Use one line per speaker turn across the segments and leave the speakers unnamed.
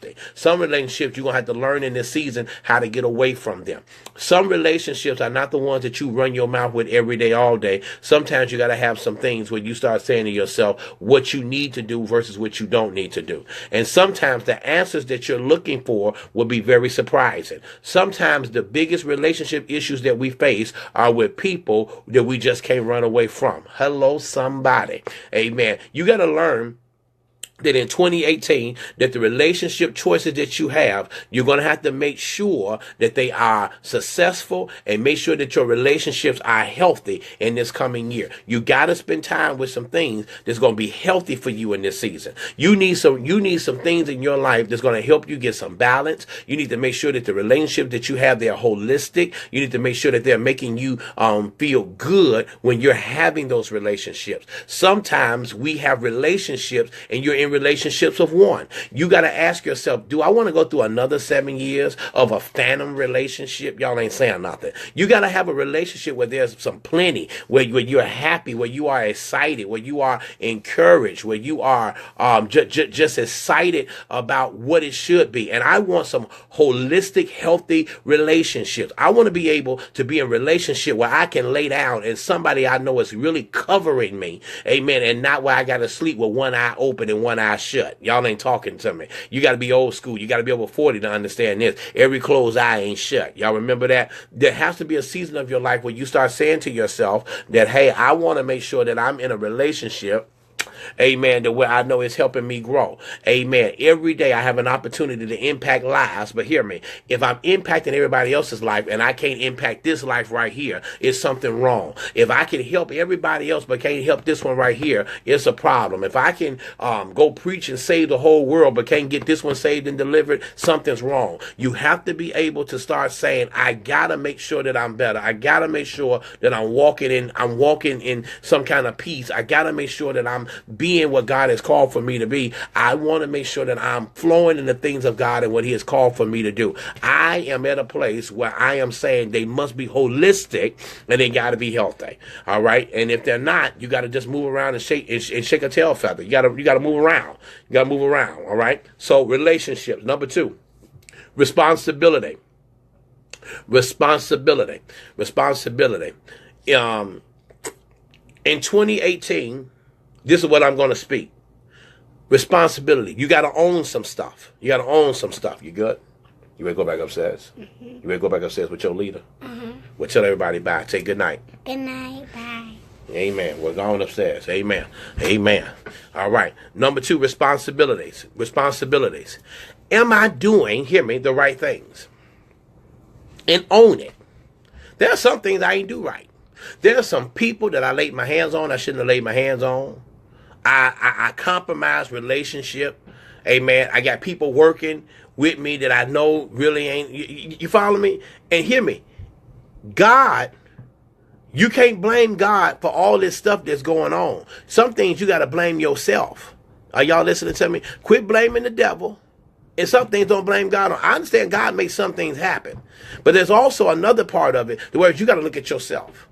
healthy. Some relationships you're going to have to learn in this season how to get away from them. Some relationships are not the ones that you run your mouth with every day, all day. Sometimes you got to have some things where you start saying to yourself what you need to do versus what you don't need to do. And sometimes the answers that you're looking for will be very surprising. Sometimes the biggest relationship issues that we face are with people that we just can't run away from. Hello, somebody. Amen. You got to learn that in 2018, that the relationship choices that you have, you're going to have to make sure that they are successful and make sure that your relationships are healthy in this coming year. You got to spend time with some things that's going to be healthy for you in this season. You need some things in your life that's going to help you get some balance. You need to make sure that the relationships that you have, they're holistic. You need to make sure that they're making you feel good when you're having those relationships. Sometimes we have relationships and you're in relationships of one. You got to ask yourself, do I want to go through another 7 years of a phantom relationship? Y'all ain't saying nothing. You got to have a relationship where there's some plenty, where you're happy, where you are excited, where you are encouraged, where you are just excited about what it should be. And I want some holistic, healthy relationships. I want to be able to be in a relationship where I can lay down and somebody I know is really covering me. Amen. And not where I got to sleep with one eye open and one eye shut. Y'all ain't talking to me. You got to be old school. You got to be over 40 to understand this. Every closed eye ain't shut. Y'all remember that? There has to be a season of your life where you start saying to yourself that, hey, I want to make sure that I'm in a relationship, amen, to where I know it's helping me grow. Amen. Every day I have an opportunity to impact lives, but hear me. If I'm impacting everybody else's life and I can't impact this life right here, it's something wrong. If I can help everybody else but can't help this one right here, it's a problem. If I can go preach and save the whole world but can't get this one saved and delivered, something's wrong. You have to be able to start saying, I gotta make sure that I'm better. I gotta make sure that I'm walking in some kind of peace. I gotta make sure that I'm being what God has called for me to be. I want to make sure that I'm flowing in the things of God and what he has called for me to do. I am at a place where I am saying they must be holistic and they got to be healthy. All right. And if they're not, you got to just move around and shake a tail feather. You got to move around. You got to move around. All right. So relationships. Number 2, responsibility. Responsibility. In 2018, this is what I'm going to speak. Responsibility. You got to own some stuff. You You good? You ready to go back upstairs? Mm-hmm. You ready to go back upstairs with your leader? Mm-hmm. Well, tell everybody bye. Say good night.
Good night. Bye.
Amen. We're going upstairs. Amen. Amen. All right. Number 2, responsibilities. Responsibilities. Am I doing, hear me, the right things? And own it. There are some things I ain't do right. There are some people that I laid my hands on I shouldn't have laid my hands on. I compromise relationship. Amen. I got people working with me that I know really ain't. You follow me? And hear me. God, you can't blame God for all this stuff that's going on. Some things you got to blame yourself. Are y'all listening to me? Quit blaming the devil. And some things don't blame God on. I understand God makes some things happen. But there's also another part of it where you got to look at yourself.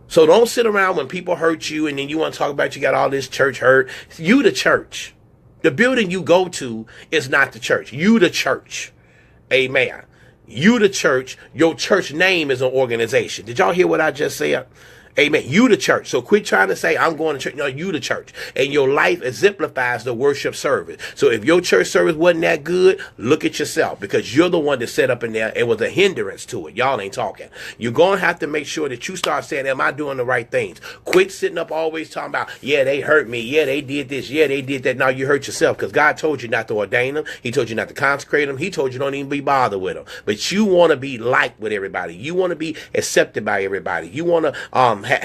So don't sit around when people hurt you and then you want to talk about you got all this church hurt. You the church. The building you go to is not the church. You the church. Amen. You the church. Your church name is an organization. Did y'all hear what I just said? Amen. You the church. So quit trying to say, I'm going to church. No, you the church. And your life exemplifies the worship service. So if your church service wasn't that good, look at yourself, because you're the one that set up in there. It was a hindrance to it. Y'all ain't talking. You're going to have to make sure that you start saying, am I doing the right things? Quit sitting up always talking about, yeah, they hurt me. Yeah, they did this. Yeah, they did that. Now you hurt yourself, because God told you not to ordain them. He told you not to consecrate them. He told you don't even be bothered with them. But you want to be liked with everybody. You want to be accepted by everybody. You want to have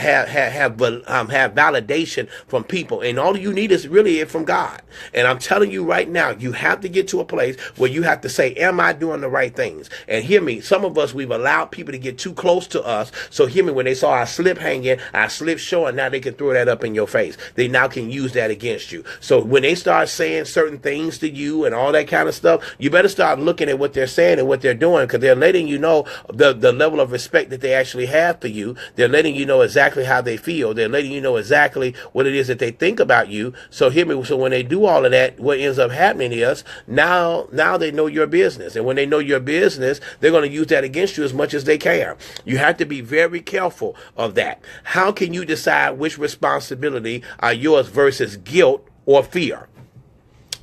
validation from people, and all you need is really it from God. And I'm telling you right now, you have to get to a place where you have to say, am I doing the right things? And hear me, some of us, we've allowed people to get too close to us. So hear me, when they saw our slip hanging, our slip showing, now they can throw that up in your face. They now can use that against you. So when they start saying certain things to you and all that kind of stuff, you better start looking at what they're saying and what they're doing, because they're letting you know the level of respect that they actually have for you. They're letting you know exactly how they feel. They're letting you know exactly what it is that they think about you. So hear me. So when they do all of that, what ends up happening is now they know your business. And when they know your business, they're going to use that against you as much as they can. You have to be very careful of that. How can you decide which responsibility are yours versus guilt or fear?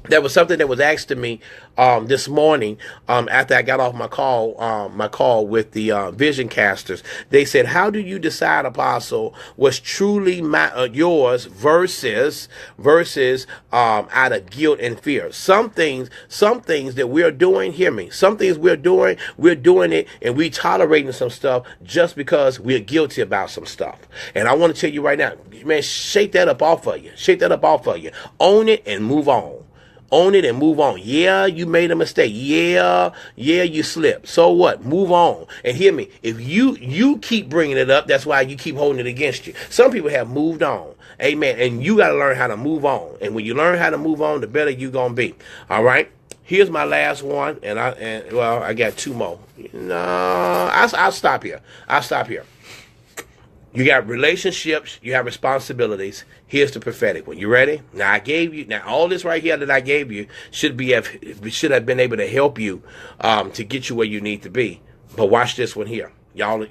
There was something that was asked to me this morning after I got off my call with the Vision Casters. They said, "How do you decide, Apostle, what's truly yours versus out of guilt and fear?" Some things that we're doing, hear me. Some things we're doing it, and we tolerating some stuff just because we're guilty about some stuff. And I want to tell you right now, man, shake that up off of you. Shake that up off of you. Own it and move on. Own it and move on. Yeah, you made a mistake. Yeah, you slipped. So what? Move on. And hear me. If you keep bringing it up, that's why you keep holding it against you. Some people have moved on. Amen. And you got to learn how to move on. And when you learn how to move on, the better you're going to be. All right. Here's my last one. And I got two more. No, I'll stop here. You got relationships, you have responsibilities. Here's the prophetic one. You ready? Now all this right here that I gave you should have been able to help you to get you where you need to be. But watch this one here. Y'all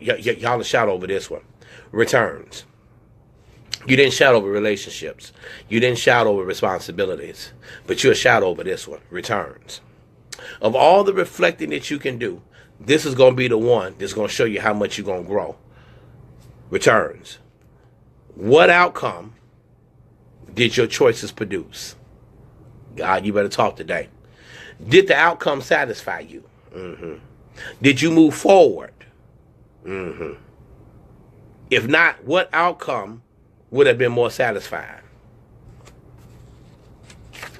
shout over this one. Returns. You didn't shout over relationships. You didn't shout over responsibilities. But you'll shout over this one. Returns. Of all the reflecting that you can do, this is going to be the one that's going to show you how much you're going to grow. Returns. What outcome did your choices produce? God, you better talk today. Did the outcome satisfy you? Mm-hmm. Did you move forward? Mm-hmm. If not, what outcome would have been more satisfying?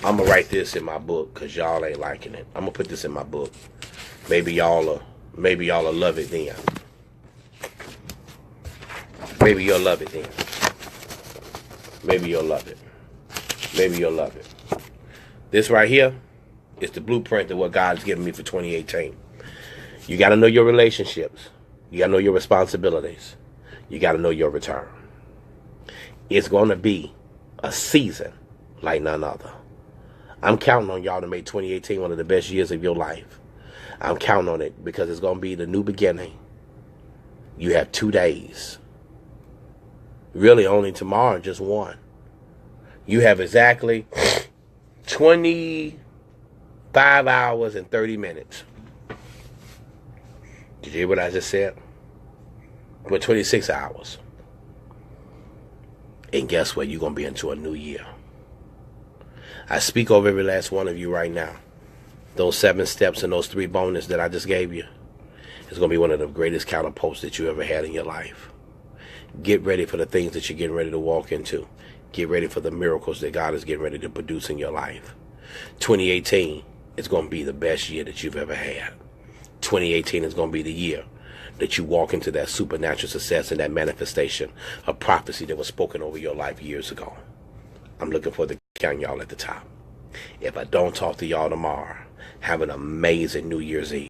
I'm going to write this in my book because y'all ain't liking it. I'm going to put this in my book. Maybe y'all will love it then. Maybe you'll love it then. Maybe you'll love it. Maybe you'll love it. This right here is the blueprint of what God's given me for 2018. You got to know your relationships. You got to know your responsibilities. You got to know your return. It's going to be a season like none other. I'm counting on y'all to make 2018 one of the best years of your life. I'm counting on it because it's going to be the new beginning. You have 2 days. Really only tomorrow, just one. You have exactly 25 hours and 30 minutes. Did you hear what I just said? But 26 hours. And guess what? You're going to be into a new year. I speak over every last one of you right now. Those 7 steps and those 3 bonus that I just gave you is going to be one of the greatest counterposts that you ever had in your life. Get ready for the things that you're getting ready to walk into. Get ready for the miracles that God is getting ready to produce in your life. 2018 is going to be the best year that you've ever had. 2018 is going to be the year that you walk into that supernatural success and that manifestation of prophecy that was spoken over your life years ago. I'm looking forward to counting y'all at the top. If I don't talk to y'all tomorrow, have an amazing New Year's Eve.